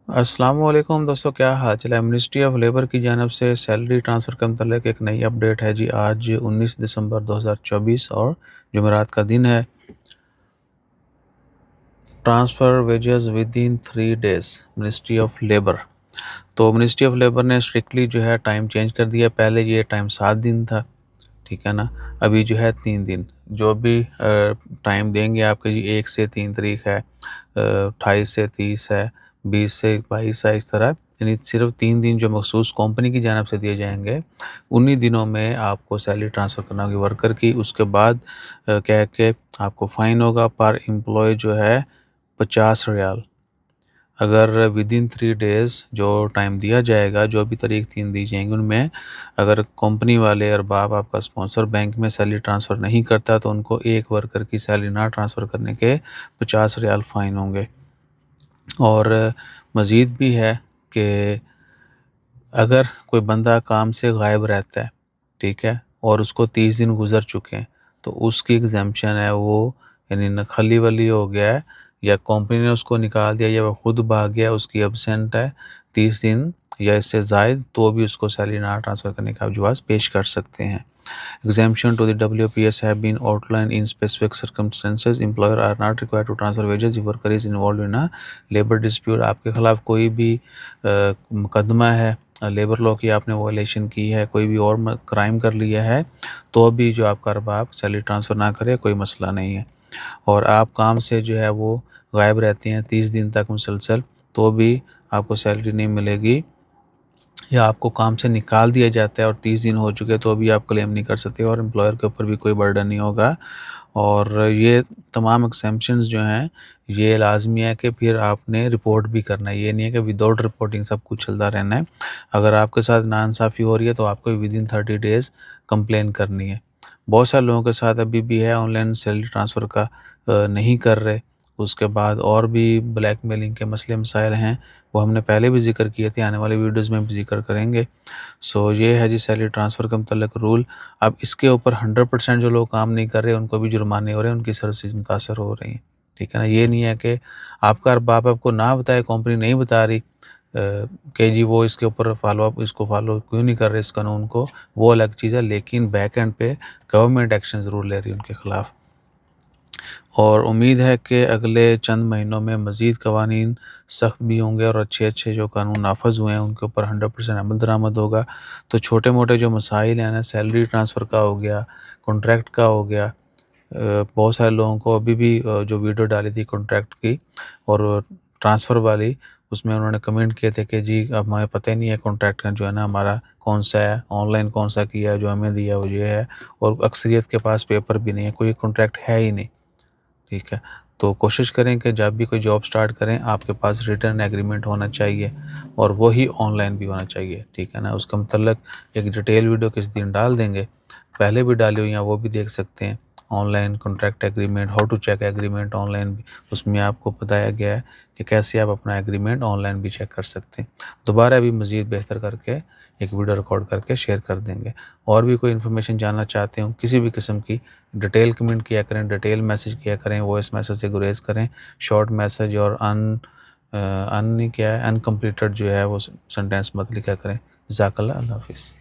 السلام علیکم دوستو، کیا حال چال ہے؟ منسٹری آف لیبر کی جانب سے سیلری ٹرانسفر کے متعلق ایک نئی اپڈیٹ ہے جی۔ آج 19 دسمبر 2024 اور جمعرات کا دن ہے۔ Transfer wages with in 3 days ministry of labour. تو منسٹری آف لیبر نے اسٹرکٹلی جو ہے ٹائم چینج کر دیا۔ پہلے یہ ٹائم 7 دن تھا، ٹھیک ہے نا، ابھی جو ہے 3 دن جو بھی ٹائم دیں گے آپ کے جی 1 سے 3 تاریخ ہے، 28 سے 30 ہے، 20 سے 22 ہے، اس طرح یعنی صرف 3 دن جو مخصوص کمپنی کی جانب سے دیے جائیں گے، انہی دنوں میں آپ کو سیلری ٹرانسفر کرنا ہوگی ورکر کی۔ اس کے بعد کیا ہے کہ آپ کو فائن ہوگا پر امپلائی جو ہے 50 ریال۔ اگر ود ان 3 days جو ٹائم دیا جائے گا، جو بھی تاریخ 3 دی جائیں گی، ان میں اگر کمپنی والے ارباب آپ کا اسپانسر بینک میں سیلری ٹرانسفر نہیں کرتا تو ان کو ایک ورکر کی سیلری نہ ٹرانسفر کرنے کے 50 ریال فائن ہوں گے۔ اور مزید بھی ہے کہ اگر کوئی بندہ کام سے غائب رہتا ہے، ٹھیک ہے، اور اس کو 30 دن گزر چکے ہیں، تو اس کی ایگزیمپشن ہے وہ، یعنی نہ ولی ہو گیا ہے یا کمپنی نے اس کو نکال دیا یا وہ خود بھاگ گیا، اس کی ایبسینٹ ہے 30 دن یا اس سے زائد، تو بھی اس کو سیلری نہ ٹرانسفر کرنے کا آپ جواز پیش کر سکتے ہیں۔ Exemption to the WPS have been outlined in specific circumstances. Employer are not required to transfer wages if worker is involved in a labor dispute. آپ کے خلاف کوئی بھی مقدمہ ہے لیبر لا کی، آپ نے وائلیشن کی ہے، کوئی بھی اور کرائم کر لیا ہے، تو بھی جو آپ کا ارباب سیلری ٹرانسفر نہ کرے، کوئی مسئلہ نہیں ہے۔ اور آپ کام سے جو ہے وہ غائب رہتے ہیں 30 دن تک مسلسل، تو بھی آپ کو سیلری نہیں ملے گی، یا آپ کو کام سے نکال دیا جاتا ہے اور 30 دن ہو چکے تو بھی آپ کلیم نہیں کر سکتے، اور امپلائر کے اوپر بھی کوئی برڈن نہیں ہوگا۔ اور یہ تمام ایکسیمپشنز جو ہیں یہ لازمی ہے کہ پھر آپ نے رپورٹ بھی کرنا ہے، یہ نہیں ہے کہ وداؤٹ رپورٹنگ سب کچھ چلتا رہنا ہے۔ اگر آپ کے ساتھ ناانصافی ہو رہی ہے تو آپ کو ود ان 30 days کمپلین کرنی ہے۔ بہت سارے لوگوں کے ساتھ ابھی بھی ہے آن لائن سیلری ٹرانسفر کا نہیں کر رہے۔ اس کے بعد اور بھی بلیک میلنگ کے مسئلے مسائل ہیں، وہ ہم نے پہلے بھی ذکر کیے تھے، آنے والے ویڈیوز میں بھی ذکر کریں گے۔ یہ ہے جی سیلری ٹرانسفر کے متعلق رول۔ اب اس کے اوپر 100% جو لوگ کام نہیں کر رہے ان کو بھی جرمانے ہو رہے ہیں، ان کی سروسز متاثر ہو رہی ہیں، ٹھیک ہے نا۔ یہ نہیں ہے کہ آپ کا ارباب آپ کو نہ بتائے، کمپنی نہیں بتا رہی کہ جی وہ اس کے اوپر فالو اپ، اس کو فالو کیوں نہیں کر رہے اس قانون کو، وہ الگ چیز ہے، لیکن بیک اینڈ پہ گورنمنٹ ایکشن ضرور لے رہی ہے ان کے خلاف۔ اور امید ہے کہ اگلے چند مہینوں میں مزید قوانین سخت بھی ہوں گے، اور اچھے جو قانون نافذ ہوئے ہیں ان کے اوپر 100% عمل درآمد ہوگا، تو چھوٹے موٹے جو مسائل ہیں نا، سیلری ٹرانسفر کا ہو گیا، کانٹریکٹ کا ہو گیا، بہت سارے لوگوں کو ابھی بھی جو ویڈیو ڈالی تھی کانٹریکٹ کی اور ٹرانسفر والی، اس میں انہوں نے کمنٹ کیے تھے کہ جی اب ہمیں پتہ ہی نہیں ہے کانٹریکٹ کا جو ہے نا ہمارا کون سا ہے، آن لائن کون سا کیا ہے، جو ہمیں دیا وہ یہ ہے، اور اکثریت کے پاس پیپر بھی نہیں ہے، کوئی کانٹریکٹ ہے ہی نہیں، ٹھیک ہے۔ تو کوشش کریں کہ جب بھی کوئی جاب سٹارٹ کریں آپ کے پاس ریٹرن ایگریمنٹ ہونا چاہیے، اور وہی آن لائن بھی ہونا چاہیے، ٹھیک ہے نا۔ اس کا متعلق ایک ڈیٹیل ویڈیو کس دن ڈال دیں گے، پہلے بھی ڈالی ہوئی ہیں، وہ بھی دیکھ سکتے ہیں۔ Online contract agreement, how to check agreement online بھی، اس میں آپ کو بتایا گیا ہے کہ کیسے آپ اپنا ایگریمنٹ آن لائن بھی چیک کر سکتے ہیں۔ دوبارہ بھی مزید بہتر کر کے ایک ویڈیو ریکارڈ کر کے شیئر کر دیں گے۔ اور بھی کوئی انفارمیشن جاننا چاہتے ہوں کسی بھی قسم کی، ڈیٹیل کمنٹ کیا کریں، ڈیٹیل میسج کیا کریں، وائس میسج سے گریز کریں، شارٹ میسج اور ان کیا ہے، ان کمپلیٹڈ جو ہے وہ سنٹینس مت لکھا کریں۔ جزاک اللہ، اللہ حافظ۔